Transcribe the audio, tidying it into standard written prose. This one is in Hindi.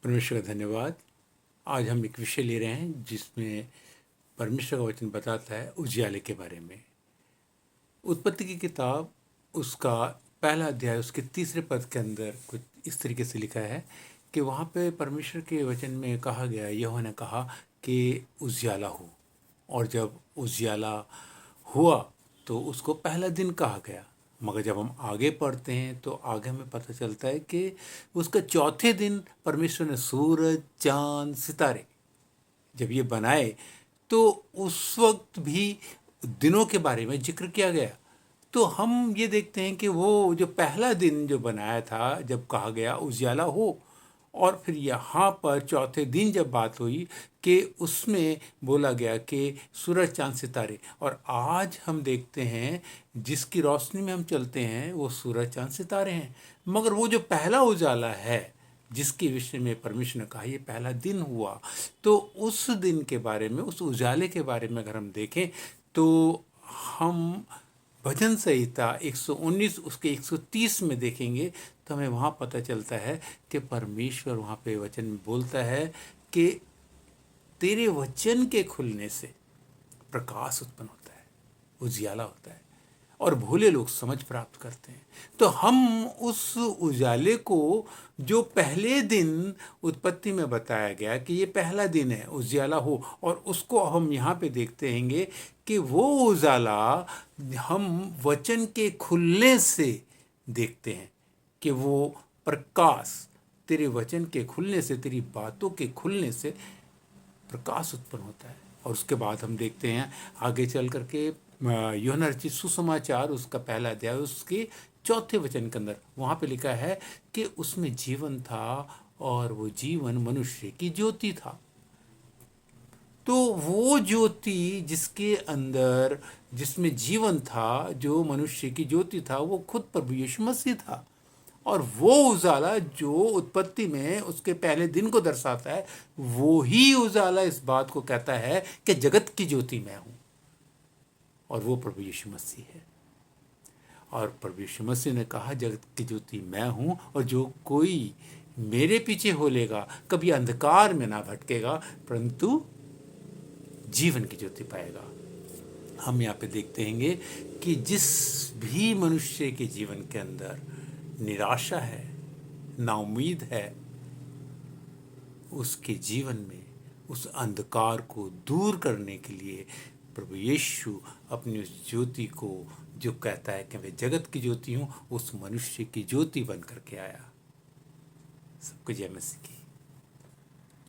परमेश्वर का धन्यवाद। आज हम एक विषय ले रहे हैं जिसमें परमेश्वर का वचन बताता है उजियाले के बारे में। उत्पत्ति की किताब उसका पहला अध्याय उसके तीसरे पद के अंदर कुछ इस तरीके से लिखा है कि वहाँ पे परमेश्वर के वचन में कहा गया, यहोवा ने कहा कि उजियाला हो। और जब उजियाला हुआ तो उसको पहला दिन कहा गया। मगर जब हम आगे पढ़ते हैं तो आगे हमें पता चलता है कि उसका चौथे दिन परमेश्वर ने सूरज, चांद, सितारे जब ये बनाए तो उस वक्त भी दिनों के बारे में जिक्र किया गया। तो हम ये देखते हैं कि वो जो पहला दिन जो बनाया था, जब कहा गया उजियाला हो, और फिर यहाँ पर चौथे दिन जब बात हुई कि उसमें बोला गया कि सूरज, चांद, सितारे। और आज हम देखते हैं जिसकी रोशनी में हम चलते हैं वो सूरज, चांद, सितारे हैं। मगर वो जो पहला उजाला है जिसके विषय में परमेश्वर ने कहा ये पहला दिन हुआ, तो उस दिन के बारे में, उस उजाले के बारे में अगर हम देखें तो हम भजन संहिता 119 उसके 130 में देखेंगे तो हमें वहाँ पता चलता है कि परमेश्वर वहाँ पे वचन में बोलता है कि तेरे वचन के खुलने से प्रकाश उत्पन्न होता है, उजियाला होता है, और भोले लोग समझ प्राप्त करते हैं। तो हम उस उजाले को जो पहले दिन उत्पत्ति में बताया गया कि ये पहला दिन है उजियाला हो, और उसको हम यहाँ पे देखते हैंगे कि वो उजाला हम वचन के खुलने से देखते हैं कि वो प्रकाश तेरे वचन के खुलने से, तेरी बातों के खुलने से प्रकाश उत्पन्न होता है। और उसके बाद हम देखते हैं आगे चल करके यूहन्ना रचित सुसमाचार उसका पहला अध्याय उसके चौथे वचन के अंदर वहाँ पे लिखा है कि उसमें जीवन था और वो जीवन मनुष्य की ज्योति था। तो वो ज्योति जिसके अंदर, जिसमें जीवन था, जो मनुष्य की ज्योति था, वो खुद प्रभु यीशु मसीह था। और वो उजाला जो उत्पत्ति में उसके पहले दिन को दर्शाता है, वो ही उजाला इस बात को कहता है कि जगत की ज्योति मैं हूं, और वो प्रभु यीशु मसीह है। और प्रभु यीशु मसीह ने कहा जगत की ज्योति मैं हूं, और जो कोई मेरे पीछे हो लेगा कभी अंधकार में ना भटकेगा परंतु जीवन की ज्योति पाएगा। हम यहाँ पे देखते हैं कि जिस भी मनुष्य के जीवन के अंदर निराशा है, नाउम्मीद है, उसके जीवन में उस अंधकार को दूर करने के लिए प्रभु यीशु अपनी उस ज्योति को, जो कहता है कि मैं जगत की ज्योति हूँ, उस मनुष्य की ज्योति बन करके आया। सबको जय मसीह की।